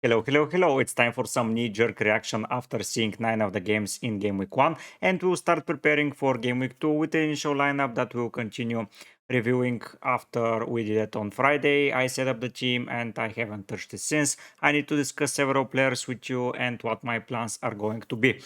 Hello, hello, hello. It's time for some knee-jerk reaction after seeing 9 of the games in Game Week 1, and we'll start preparing for Game Week 2 with the initial lineup that we'll continue reviewing after we did it on Friday. I set up the team and I haven't touched it since. I need to discuss several players with you and what my plans are going to be.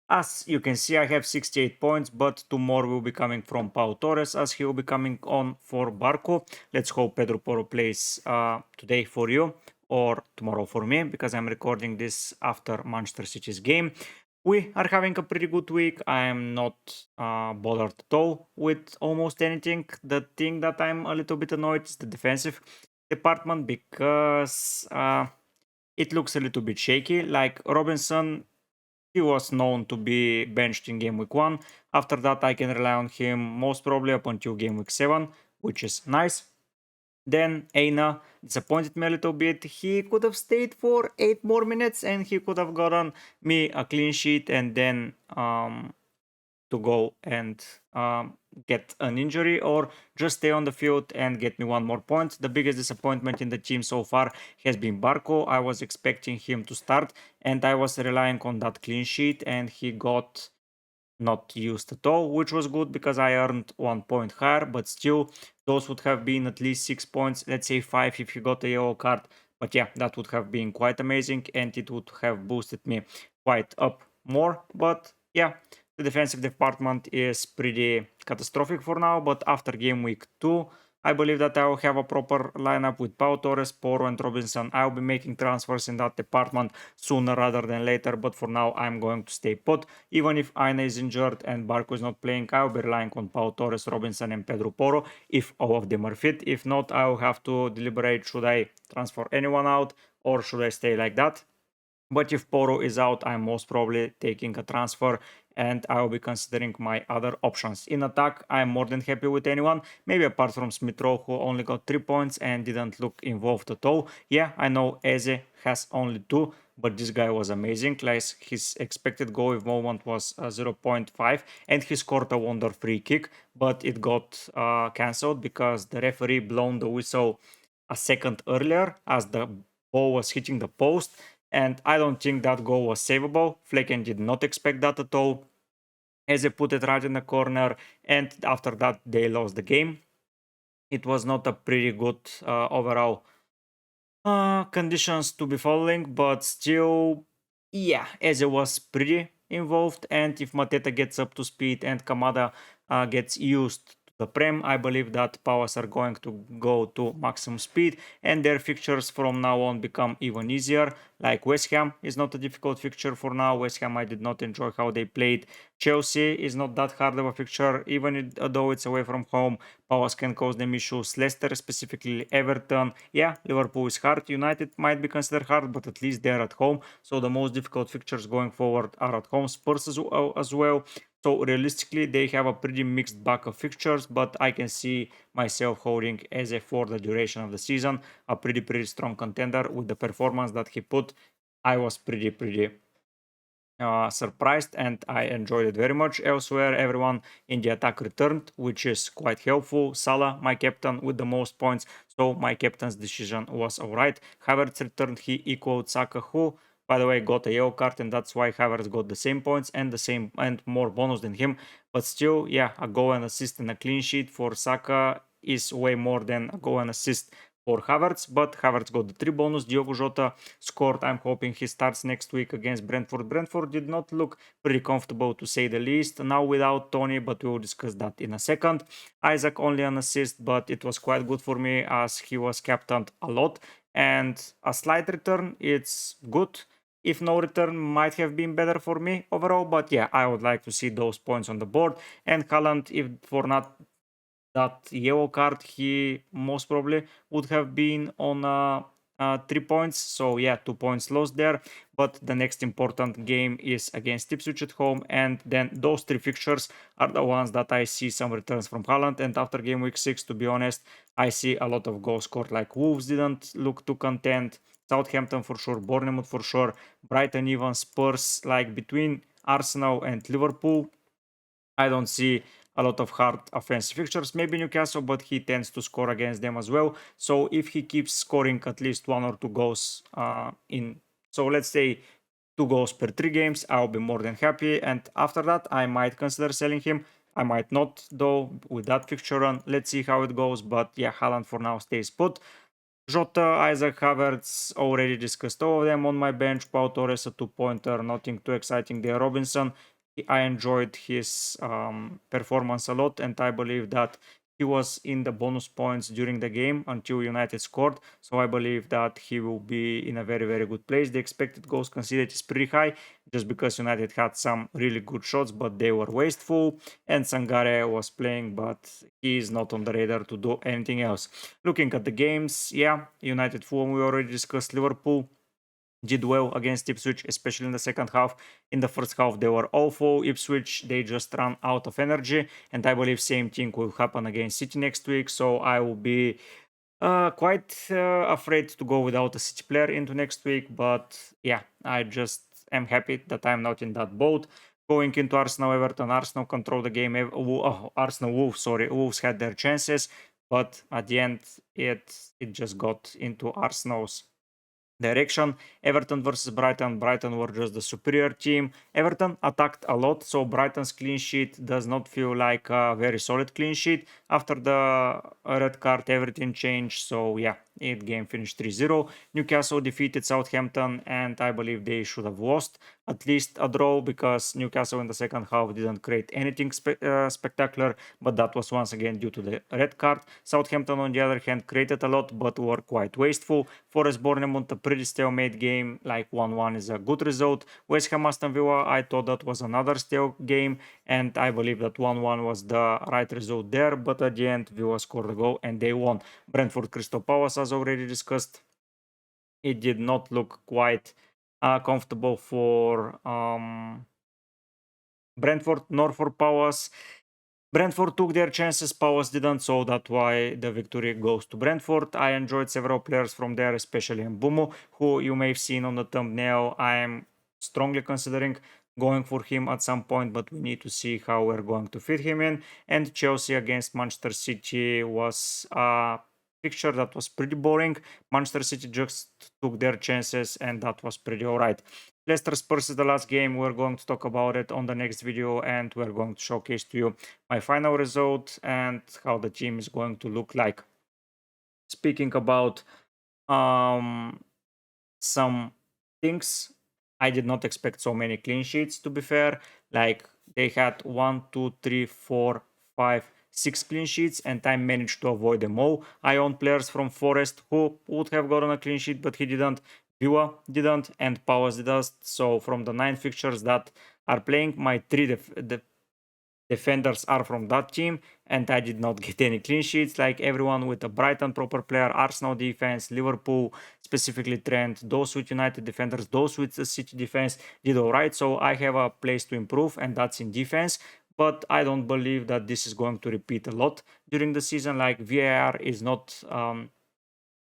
As you can see, I have 68 points, but 2 more will be coming from Pau Torres as he will be coming on for Barco. Let's hope Pedro Porro plays today for you or tomorrow for me, because I'm recording this after Manchester City's game. We are having a pretty good week. I am not bothered at all with almost anything. The thing that I'm a little bit annoyed is the defensive department, because it looks a little bit shaky. Like Robinson, he was known to be benched in Game Week 1. After that, I can rely on him most probably up until Game Week 7, which is nice. Then Aina disappointed me a little bit. He could have stayed for 8 more minutes and he could have gotten me a clean sheet and then to go and get an injury, or just stay on the field and get me 1 more point. The biggest disappointment in the team so far has been Barco. I was expecting him to start and I was relying on that clean sheet, and he got not used at all, which was good because I earned 1 point higher, but still those would have been at least 6 points, let's say 5 if he got a yellow card. But yeah, that would have been quite amazing and it would have boosted me quite up more. But yeah, the defensive department is pretty catastrophic for now, but after game week 2, I believe that I will have a proper lineup with Pau Torres, Porro and Robinson. I'll be making transfers in that department sooner rather than later, but for now I'm going to stay put. Even if Aina is injured and Barco is not playing, I'll be relying on Pau Torres, Robinson and Pedro Porro if all of them are fit. If not, I'll have to deliberate, should I transfer anyone out or should I stay like that. But if Porro is out, I'm most probably taking a transfer and I will be considering my other options. In attack, I'm more than happy with anyone, maybe apart from Smith Rowe, who only got 3 points and didn't look involved at all. Yeah, I know Eze has only 2, but this guy was amazing. Like, his expected goal moment was 0.5 and he scored a wonder free kick, but it got cancelled because the referee blown the whistle a second earlier as the ball was hitting the post, and I don't think that goal was savable. Flecken did not expect that at all, as they put it right in the corner, and after that they lost the game. It was not a pretty good overall conditions to be following, but still, yeah, Eze was pretty involved, and if Mateta gets up to speed and Kamada gets used the Prem, I believe that powers are going to go to maximum speed and their fixtures from now on become even easier. Like West Ham is not a difficult fixture for now. West Ham, I did not enjoy how they played. Chelsea is not that hard of a fixture, even though it's away from home. Powers can cause them issues. Leicester, specifically Everton. Yeah, Liverpool is hard. United might be considered hard, but at least they're at home. So the most difficult fixtures going forward are at home. Spurs as well. So realistically, they have a pretty mixed bag of fixtures, but I can see myself holding Eze for the duration of the season. A pretty strong contender with the performance that he put. I was pretty surprised and I enjoyed it very much. Elsewhere, everyone in the attack returned, which is quite helpful. Salah, my captain, with the most points, so my captain's decision was alright. Havertz returned, he equaled Saka, who, by the way, got a yellow card, and that's why Havertz got the same points and the same and more bonus than him. But still, yeah, a goal and assist and a clean sheet for Saka is way more than a goal and assist for Havertz, but Havertz got the 3 bonus. Diogo Jota scored. I'm hoping he starts next week against Brentford. Brentford did not look pretty comfortable, to say the least. Now without Tony, but we will discuss that in a second. Isaac only an assist, but it was quite good for me as he was captained a lot. And a slight return, it's good. If no return, might have been better for me overall, but yeah, I would like to see those points on the board. And Haaland, if for not that yellow card, he most probably would have been on 3 points. So yeah, 2 points lost there. But the next important game is against Ipswich at home, and then those 3 fixtures are the ones that I see some returns from Haaland. And after game week 6, to be honest, I see a lot of goals scored. Like Wolves didn't look too content, Southampton for sure, Bournemouth for sure, Brighton even, Spurs. Like between Arsenal and Liverpool, I don't see a lot of hard offensive fixtures. Maybe Newcastle, but he tends to score against them as well. So if he keeps scoring at least 1 or 2 goals so let's say 2 goals per 3 games, I'll be more than happy. And after that, I might consider selling him. I might not, though, with that fixture run. Let's see how it goes. But yeah, Haaland for now stays put. Jota, Isaac, Havertz, already discussed all of them on my bench. Pau Torres, a 2-pointer, nothing too exciting there. Robinson, I enjoyed his performance a lot, and I believe that he was in the bonus points during the game until United scored. So I believe that he will be in a very, very good place. The expected goals conceded is pretty high just because United had some really good shots, but they were wasteful. And Sangare was playing, but he is not on the radar to do anything else. Looking at the games, yeah, United Fulham, we already discussed. Liverpool did well against Ipswich, especially in the second half. In the first half, they were awful. Ipswich, they just ran out of energy, and I believe same thing will happen against City next week. So I will be quite afraid to go without a City player into next week. But yeah, I just am happy that I'm not in that boat. Going into Arsenal Everton, Arsenal controlled the game. Arsenal Wolves, sorry, Wolves had their chances, but at the end, it just got into Arsenal's direction. Everton versus Brighton. Brighton were just the superior team. Everton attacked a lot, so Brighton's clean sheet does not feel like a very solid clean sheet. After the red card, everything changed. So yeah, it game finished 3-0. Newcastle defeated Southampton, and I believe they should have lost at least a draw because Newcastle in the second half didn't create anything spectacular, but that was once again due to the red card. Southampton, on the other hand, created a lot but were quite wasteful. Forest Bournemouth, a pretty stalemate game, like 1-1 is a good result. West Ham Aston Villa, I thought that was another stale game, and I believe that 1-1 was the right result there, but at the end, Villa scored a goal and they won. Brentford Crystal Palace, as already discussed, it did not look quite comfortable for Brentford nor for Palace. Brentford took their chances, Palace didn't, so that's why the victory goes to Brentford. I enjoyed several players from there, especially Mbumo, who you may have seen on the thumbnail. I am strongly considering going for him at some point, but we need to see how we're going to fit him in. And Chelsea against Manchester City was a picture that was pretty boring. Manchester City just took their chances, and that was pretty alright. Leicester Spurs is the last game. We're going to talk about it on the next video, and we're going to showcase to you my final result and how the team is going to look like. Speaking about some things, I did not expect so many clean sheets, to be fair. Like, they had 1, 2, 3, 4, 5, 6 clean sheets, and I managed to avoid them all. I own players from Forest who would have gotten a clean sheet, but he didn't. Villa didn't, and Palace didn't. So from the 9 fixtures that are playing, my 3 defenders are from that team, and I did not get any clean sheets. Like everyone with a Brighton proper player, Arsenal defense, Liverpool, specifically Trent, those with United defenders, those with the City defense did alright. So I have a place to improve, and that's in defense. But I don't believe that this is going to repeat a lot during the season. Like VAR is not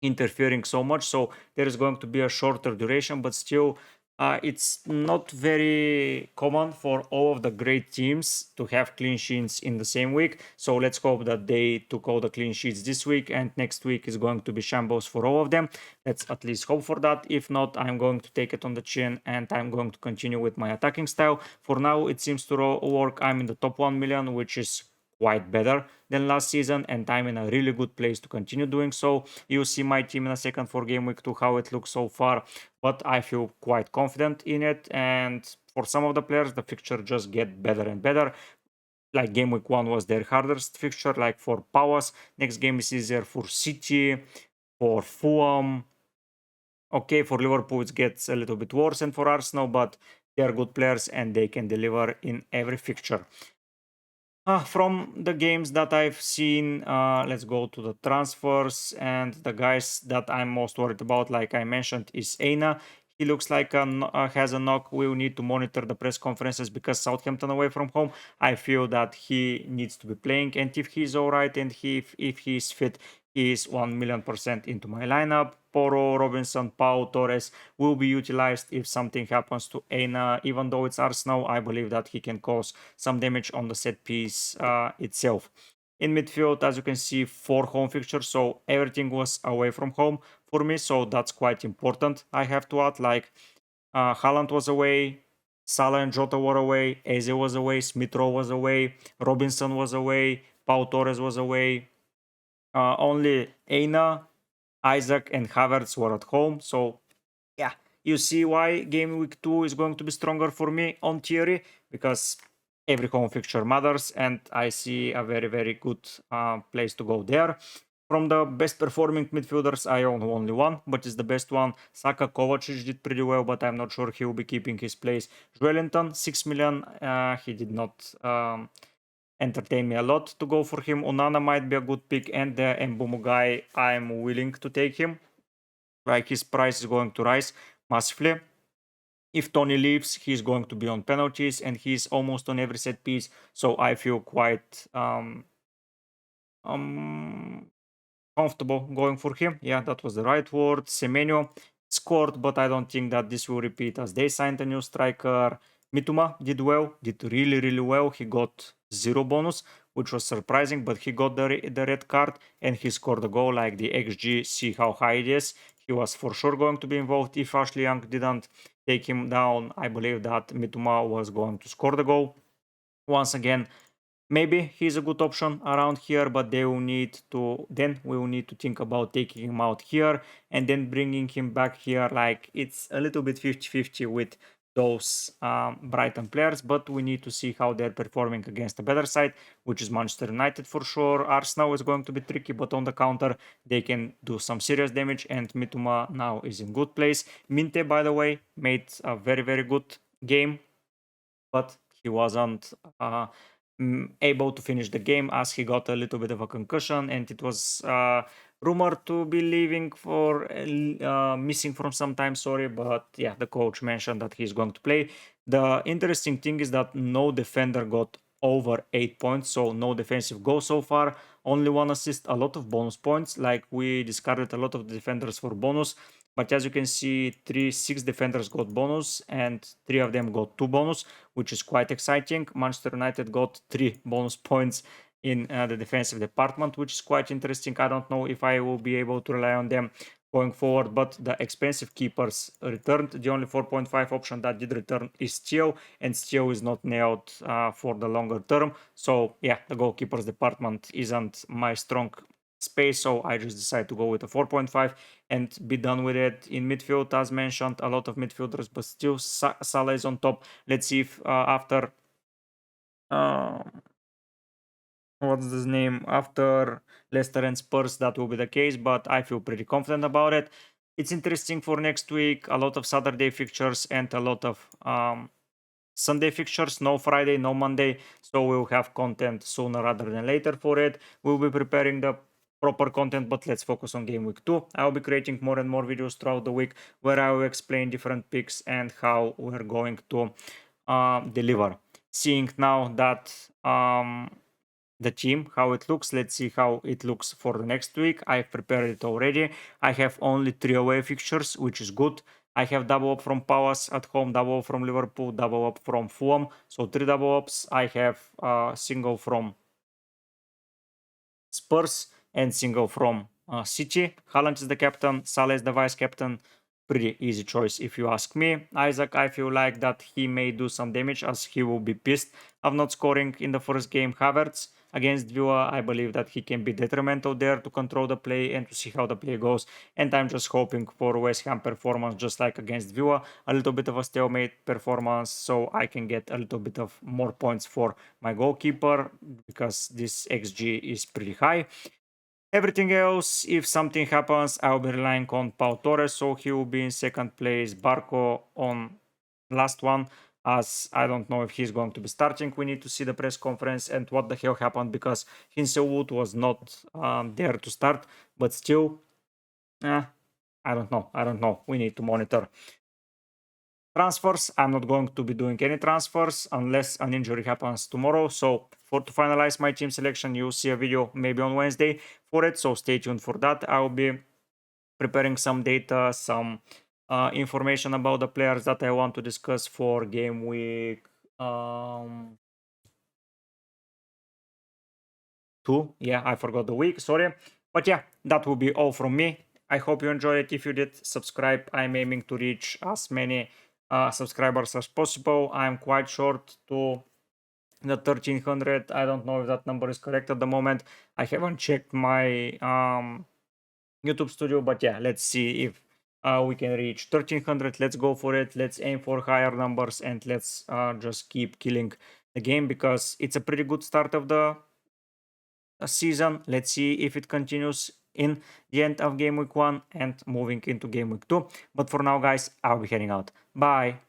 interfering so much, so there is going to be a shorter duration, but still it's not very common for all of the great teams to have clean sheets in the same week. So let's hope that they took all the clean sheets this week, and next week is going to be shambles for all of them. Let's at least hope for that. If not, I'm going to take it on the chin and I'm going to continue with my attacking style. For now, it seems to work. I'm in the top 1 million, which is quite better than last season, and I'm in a really good place to continue doing so. You'll see my team in a second for Gameweek 2, how it looks so far, but I feel quite confident in it. And for some of the players, the fixture just get better and better. Like Gameweek 1 was their hardest fixture, like for Palace. Next game is easier for City, for Fulham. Okay, for Liverpool it gets a little bit worse, and for Arsenal, but they're good players and they can deliver in every fixture. From the games that I've seen, let's go to the transfers, and the guys that I'm most worried about, like I mentioned, is Aina. He looks like has a knock. We will need to monitor the press conferences because Southampton away from home. I feel that he needs to be playing, and if he's alright and if he's fit, he is 1,000,000% into my lineup. Poro, Robinson, Pau, Torres will be utilized if something happens to Aina. Even though it's Arsenal, I believe that he can cause some damage on the set piece itself. In midfield, as you can see, 4 home fixtures, so everything was away from home for me, so that's quite important. I have to add, like, Haaland was away, Salah and Jota were away, Eze was away, Smith Rowe was away, Robinson was away, Pau Torres was away. Only Aina, Isaac, and Havertz were at home. So, yeah, you see why Game Week 2 is going to be stronger for me on theory, because every home fixture matters, and I see a very, very good place to go there. From the best performing midfielders, I own only one, but it's the best one. Saka, Kovacic did pretty well, but I'm not sure he will be keeping his place. Joelinton, 6 million. He did not entertain me a lot to go for him. Onana might be a good pick, and the Mbumo guy, I'm willing to take him. Like, his price is going to rise massively. If Tony leaves, he's going to be on penalties, and he's almost on every set piece. So I feel quite comfortable going for him. Yeah, that was the right word. Semenyo scored, but I don't think that this will repeat as they signed a new striker. Mituma did well, did really, really well. He got 0 bonus, which was surprising, but he got the red card and he scored a goal. Like, the XG, see how high it is. He was for sure going to be involved. If Ashley Young didn't take him down, I believe that Mituma was going to score the goal. Once again, maybe he's a good option around here, but we will need to think about taking him out here and then bringing him back here. Like, it's a little bit 50-50 with those Brighton players, but we need to see how they're performing against the better side, which is Manchester United for sure. Arsenal is going to be tricky, but on the counter they can do some serious damage, and Mituma now is in good place. Minte, by the way, made a very, very good game, but he wasn't able to finish the game as he got a little bit of a concussion, and it was rumored to be leaving for missing from some time. Sorry, but yeah, the coach mentioned that he's going to play. The interesting thing is that no defender got over 8 points, so no defensive goal so far. Only 1 assist, a lot of bonus points. Like, we discarded a lot of defenders for bonus, but as you can see, 6 defenders got bonus and 3 of them got 2 bonus, which is quite exciting. Manchester United got 3 bonus points in the defensive department, which is quite interesting. I don't know if I will be able to rely on them going forward, but the expensive keepers returned. The only 4.5 option that did return is Steel, and Steel is not nailed for the longer term. So yeah, the goalkeepers department isn't my strong space, so I just decided to go with a 4.5 and be done with it. In midfield, as mentioned, a lot of midfielders, but still Salah is on top. Let's see if after what's his name, after Leicester and Spurs that will be the case, but I feel pretty confident about it. It's interesting for next week. A lot of Saturday fixtures and a lot of Sunday fixtures. No Friday, no Monday, so we'll have content sooner rather than later for it. We'll be preparing the proper content, but let's focus on Game Week 2. I'll be creating more and more videos throughout the week where I will explain different picks and how we're going to deliver. Seeing now that the team, how it looks, let's see how it looks for the next week. I've prepared it already. I have only 3 away fixtures, which is good. I have double up from Palace at home, double up from Liverpool, double up from Fulham. So 3 double ups. I have a single from Spurs and single from City. Haaland is the captain, Salah is the vice captain. Pretty easy choice if you ask me. Isaac, I feel like that he may do some damage as he will be pissed of not scoring in the first game. Havertz against Villa, I believe that he can be detrimental there to control the play and to see how the play goes. And I'm just hoping for West Ham performance just like against Villa, a little bit of a stalemate performance, so I can get a little bit of more points for my goalkeeper because this XG is pretty high. Everything else, if something happens, I'll be relying on Pau Torres, so he will be in second place. Barco on last one, as I don't know if he's going to be starting. We need to see the press conference and what the hell happened, because Hinselwood was not there to start, but still, I don't know. We need to monitor. Transfers, I'm not going to be doing any transfers unless an injury happens tomorrow. So to finalize my team selection, you'll see a video maybe on Wednesday. for it, so stay tuned for that. I will be preparing some data, some information about the players that I want to discuss for game week 2. Yeah, I forgot the week, sorry. But yeah, that will be all from me. I hope you enjoyed it. If you did, subscribe. I'm aiming to reach as many subscribers as possible. I'm quite short to the 1300. I don't know if that number is correct at the moment. I haven't checked my YouTube studio, but yeah, let's see if we can reach 1300. Let's go for it. Let's aim for higher numbers, and let's just keep killing the game, because it's a pretty good start of the season. Let's see if it continues in the end of game week 1 and moving into game week 2. But for now, guys, I'll be heading out. Bye.